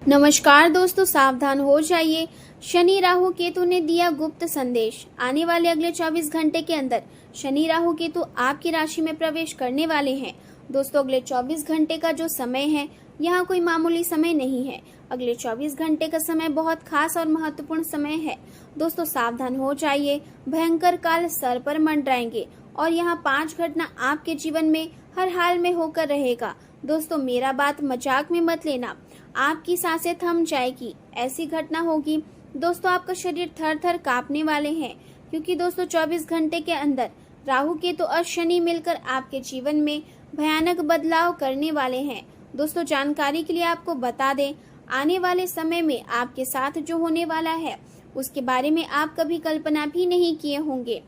नमस्कार दोस्तों, सावधान हो जाइए। शनि राहु केतु ने दिया गुप्त संदेश। आने वाले अगले 24 घंटे के अंदर शनि राहु केतु आपकी राशि में प्रवेश करने वाले हैं। दोस्तों, अगले 24 घंटे का जो समय है, यहाँ कोई मामूली समय नहीं है। अगले 24 घंटे का समय बहुत खास और महत्वपूर्ण समय है। दोस्तों, सावधान हो जाइए। भयंकर काल सर पर मंडराएंगे और यहाँ 5 घटना आपके जीवन में हर हाल में होकर रहेगा। दोस्तों, मेरा बात मजाक में मत लेना। आपकी सांसें थम जाएगी, ऐसी घटना होगी। दोस्तों, आपका शरीर थर थर कांपने वाले हैं, क्योंकि दोस्तों 24 घंटे के अंदर राहु केतु और शनि मिलकर आपके जीवन में भयानक बदलाव करने वाले हैं। दोस्तों, जानकारी के लिए आपको बता दें, आने वाले समय में आपके साथ जो होने वाला है उसके बारे में आप कभी कल्पना भी नहीं किए होंगे।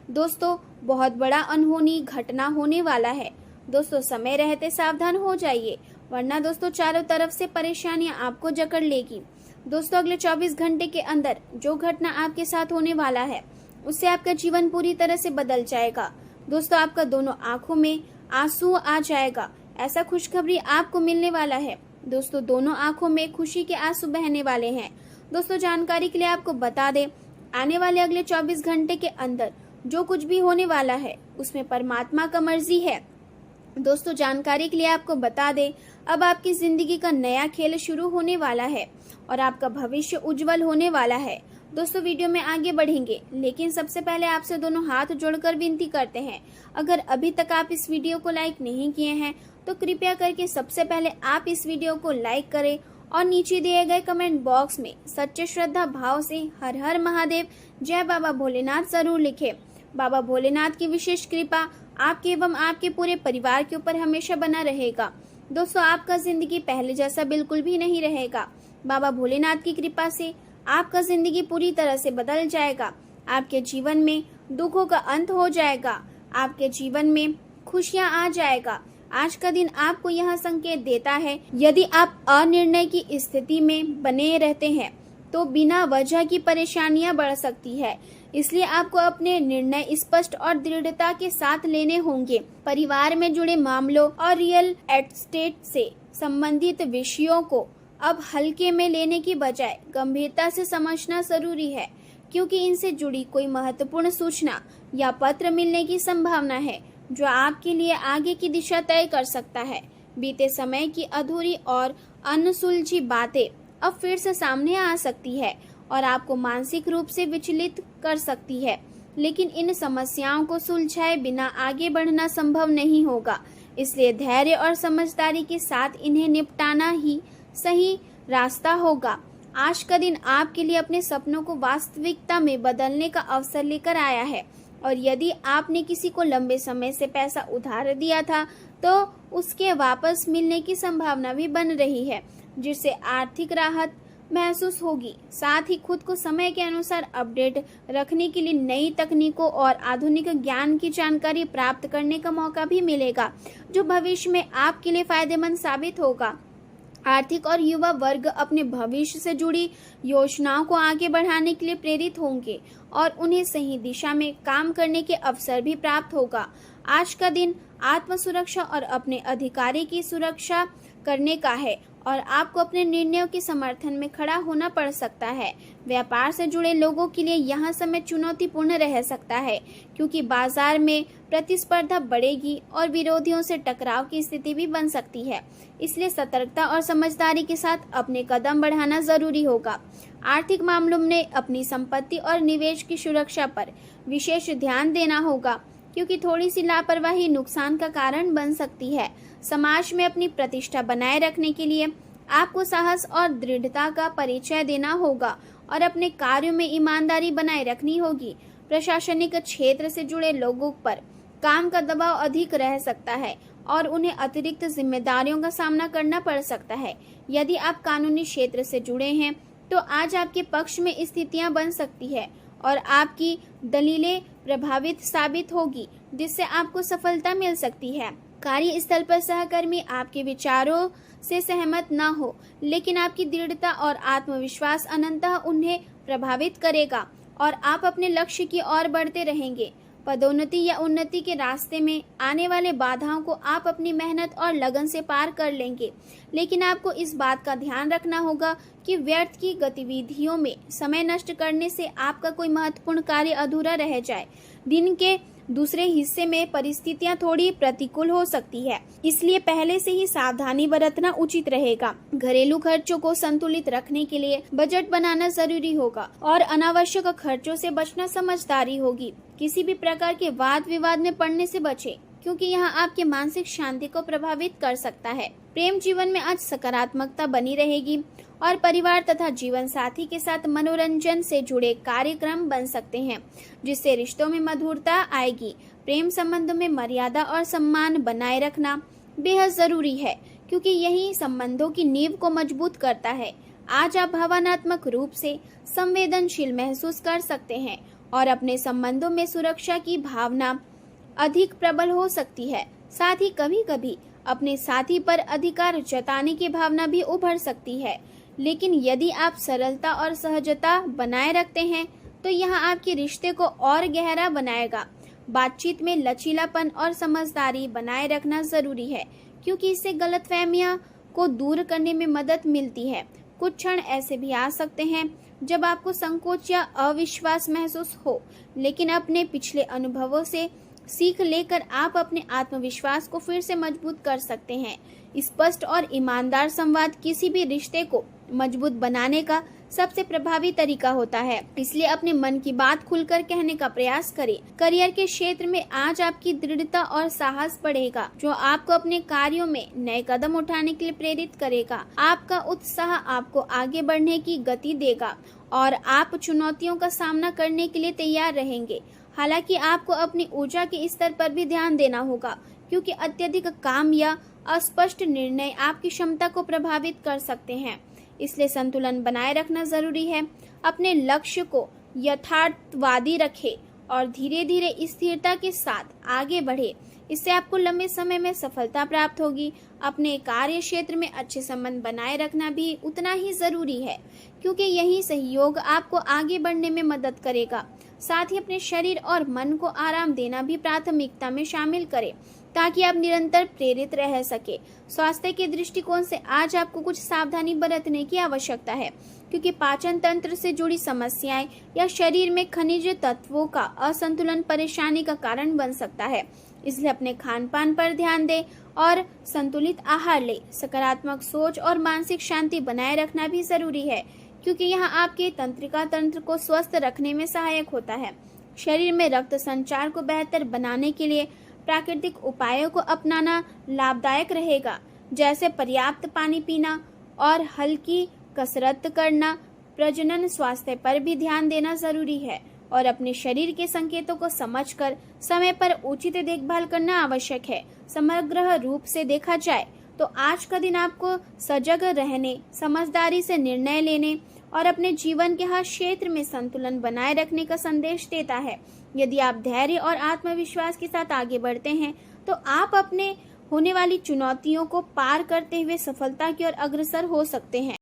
दोस्तों, बहुत बड़ा अनहोनी घटना होने वाला है। दोस्तों, समय रहते सावधान हो जाइए, वरना दोस्तों चारों तरफ से परेशानियां आपको जकड़ लेगी। दोस्तों, अगले 24 घंटे के अंदर जो घटना आपके साथ होने वाला है उससे आपका जीवन पूरी तरह से बदल जाएगा। दोस्तों, आपका दोनों आंखों में आंसू आ जाएगा, ऐसा खुशखबरी आपको मिलने वाला है। दोस्तों, दोनों आंखों में खुशी के आंसू बहने वाले हैं। दोस्तों, जानकारी के लिए आपको बता दें, आने वाले अगले 24 घंटे के अंदर जो कुछ भी होने वाला है उसमें परमात्मा का मर्जी है। दोस्तों, जानकारी के लिए आपको बता दें, अब आपकी जिंदगी का नया खेल शुरू होने वाला है और आपका भविष्य उज्जवल होने वाला है। दोस्तों, वीडियो में आगे बढ़ेंगे, लेकिन सबसे पहले आपसे दोनों हाथ जोड़कर विनती करते हैं, अगर अभी तक आप इस वीडियो को लाइक नहीं किए हैं तो कृपया करके सबसे पहले आप इस वीडियो को लाइक करें और नीचे दिए गए कमेंट बॉक्स में सच्चे श्रद्धा भाव से हर हर महादेव, जय बाबा भोलेनाथ जरूर लिखें। बाबा भोलेनाथ की विशेष कृपा आपके एवं आपके पूरे परिवार के ऊपर हमेशा बना रहेगा। दोस्तों, आपका जिंदगी पहले जैसा बिल्कुल भी नहीं रहेगा। बाबा भोलेनाथ की कृपा से आपका जिंदगी पूरी तरह से बदल जाएगा। आपके जीवन में दुखों का अंत हो जाएगा, आपके जीवन में खुशियां आ जाएगा। आज का दिन आपको यह संकेत देता है, यदि आप अनिर्णय की स्थिति में बने रहते हैं तो बिना वजह की परेशानियां बढ़ सकती है। इसलिए आपको अपने निर्णय स्पष्ट और दृढ़ता के साथ लेने होंगे। परिवार में जुड़े मामलों और रियल एस्टेट से संबंधित विषयों को अब हल्के में लेने की बजाय गंभीरता से समझना जरूरी है, क्योंकि इनसे जुड़ी कोई महत्वपूर्ण सूचना या पत्र मिलने की संभावना है जो आपके लिए आगे की दिशा तय कर सकता है। बीते समय की अधूरी और अनसुलझी बातें अब फिर से सामने आ सकती है और आपको मानसिक रूप से विचलित कर सकती है, लेकिन इन समस्याओं को सुलझाए बिना आगे बढ़ना संभव नहीं होगा। इसलिए धैर्य और समझदारी के साथ इन्हें निपटाना ही सही रास्ता होगा। आज का दिन आपके लिए अपने सपनों को वास्तविकता में बदलने का अवसर लेकर आया है, और यदि आपने किसी को लंबे समय से पैसा उधार दिया था तो उसके वापस मिलने की संभावना भी बन रही है, जिससे आर्थिक राहत महसूस होगी। साथ ही खुद को समय के अनुसार अपडेट रखने के लिए नई तकनीकों और आधुनिक ज्ञान की जानकारी प्राप्त करने का मौका भी मिलेगा, जो भविष्य में आपके लिए फायदेमंद साबित होगा। आर्थिक और युवा वर्ग अपने भविष्य से जुड़ी योजनाओं को आगे बढ़ाने के लिए प्रेरित होंगे और उन्हें सही दिशा में काम करने के अवसर भी प्राप्त होगा। आज का दिन आत्म सुरक्षा और अपने अधिकारी की सुरक्षा करने का है और आपको अपने निर्णयों के समर्थन में खड़ा होना पड़ सकता है। व्यापार से जुड़े लोगों के लिए यह समय चुनौतीपूर्ण रह सकता है, क्योंकि बाजार में प्रतिस्पर्धा बढ़ेगी और विरोधियों से टकराव की स्थिति भी बन सकती है। इसलिए सतर्कता और समझदारी के साथ अपने कदम बढ़ाना जरूरी होगा। आर्थिक मामलों में अपनी संपत्ति और निवेश की सुरक्षा पर विशेष ध्यान देना होगा, क्योंकि थोड़ी सी लापरवाही नुकसान का कारण बन सकती है। समाज में अपनी प्रतिष्ठा बनाए रखने के लिए आपको साहस और दृढ़ता का परिचय देना होगा और अपने कार्यों में ईमानदारी बनाए रखनी होगी। प्रशासनिक क्षेत्र से जुड़े लोगों पर काम का दबाव अधिक रह सकता है और उन्हें अतिरिक्त जिम्मेदारियों का सामना करना पड़ सकता है। यदि आप कानूनी क्षेत्र से जुड़े हैं तो आज आपके पक्ष में स्थितियां बन सकती है और आपकी दलीलें प्रभावित साबित होगी, जिससे आपको सफलता मिल सकती है। कार्यस्थल पर सहकर्मी आपके विचारों से सहमत न हो, लेकिन आपकी दृढ़ता और आत्मविश्वास अनंतः उन्हें प्रभावित करेगा और आप अपने लक्ष्य की ओर बढ़ते रहेंगे। पदोन्नति या उन्नति के रास्ते में आने वाले बाधाओं को आप अपनी मेहनत और लगन से पार कर लेंगे। लेकिन आपको इस बात का ध्यान रखना होगा कि व्यर्थ की गतिविधियों में समय नष्ट करने से आपका कोई महत्वपूर्ण कार्य अधूरा रह जाए। दिन के दूसरे हिस्से में परिस्थितियां थोड़ी प्रतिकूल हो सकती है, इसलिए पहले से ही सावधानी बरतना उचित रहेगा। घरेलू खर्चों को संतुलित रखने के लिए बजट बनाना जरूरी होगा और अनावश्यक खर्चों से बचना समझदारी होगी। किसी भी प्रकार के वाद विवाद में पड़ने से बचें, क्योंकि यह आपके मानसिक शांति को प्रभावित कर सकता है। प्रेम जीवन में आज सकारात्मकता बनी रहेगी और परिवार तथा जीवन साथी के साथ मनोरंजन से जुड़े कार्यक्रम बन सकते हैं, जिससे रिश्तों में मधुरता आएगी। प्रेम संबंधों में मर्यादा और सम्मान बनाए रखना बेहद जरूरी है, क्योंकि यही संबंधों की नींव को मजबूत करता है। आज आप भावनात्मक रूप से संवेदनशील महसूस कर सकते हैं और अपने संबंधों में सुरक्षा की भावना अधिक प्रबल हो सकती है। साथ ही कभी कभी अपने साथी पर अधिकार जताने की भावना भी उभर सकती है, लेकिन यदि आप सरलता और सहजता बनाए रखते हैं तो यह आपके रिश्ते को और गहरा बनाएगा। बातचीत में लचीलापन और समझदारी बनाए रखना जरूरी है, क्योंकि इससे गलतफहमियां को दूर करने में मदद मिलती है। कुछ क्षण ऐसे भी आ सकते हैं जब आपको संकोच या अविश्वास महसूस हो, लेकिन अपने पिछले अनुभवों से सीख लेकर आप अपने आत्मविश्वास को फिर से मजबूत कर सकते हैं। स्पष्ट और ईमानदार संवाद किसी भी रिश्ते को मजबूत बनाने का सबसे प्रभावी तरीका होता है, इसलिए अपने मन की बात खुलकर कहने का प्रयास करें। करियर के क्षेत्र में आज आपकी दृढ़ता और साहस बढ़ेगा, जो आपको अपने कार्यों में नए कदम उठाने के लिए प्रेरित करेगा। आपका उत्साह आपको आगे बढ़ने की गति देगा और आप चुनौतियों का सामना करने के लिए तैयार रहेंगे। हालांकि आपको अपनी ऊर्जा के स्तर पर भी ध्यान देना होगा, क्योंकि अत्यधिक काम या अस्पष्ट निर्णय आपकी क्षमता को प्रभावित कर सकते हैं। इसलिए संतुलन बनाए रखना जरूरी है। अपने लक्ष्य को यथार्थवादी रखें और धीरे धीरे स्थिरता के साथ आगे बढ़े। इससे आपको लंबे समय में सफलता प्राप्त होगी। अपने कार्य क्षेत्र में अच्छे संबंध बनाए रखना भी उतना ही जरूरी है, क्योंकि यही सहयोग आपको आगे बढ़ने में मदद करेगा। साथ ही अपने शरीर और मन को आराम देना भी प्राथमिकता में शामिल करें, ताकि आप निरंतर प्रेरित रह सके। स्वास्थ्य के दृष्टिकोण से आज आपको कुछ सावधानी बरतने की आवश्यकता है, क्योंकि पाचन तंत्र से जुड़ी समस्याएं या शरीर में खनिज तत्वों का असंतुलन परेशानी का कारण बन सकता है। इसलिए अपने खान पान पर ध्यान दें और संतुलित आहार लें। सकारात्मक सोच और मानसिक शांति बनाए रखना भी जरूरी है, क्योंकि यह आपके तंत्रिका तंत्र को स्वस्थ रखने में सहायक होता है। शरीर में रक्त संचार को बेहतर बनाने के लिए प्राकृतिक उपायों को अपनाना लाभदायक रहेगा, जैसे पर्याप्त पानी पीना और हल्की कसरत करना। प्रजनन स्वास्थ्य पर भी ध्यान देना जरूरी है और अपने शरीर के संकेतों को समझकर समय पर उचित देखभाल करना आवश्यक है। समग्र रूप से देखा जाए तो आज का दिन आपको सजग रहने, समझदारी से निर्णय लेने और अपने जीवन के हर क्षेत्र में संतुलन बनाए रखने का संदेश देता है। यदि आप धैर्य और आत्मविश्वास के साथ आगे बढ़ते हैं तो आप अपने होने वाली चुनौतियों को पार करते हुए सफलता की ओर अग्रसर हो सकते हैं।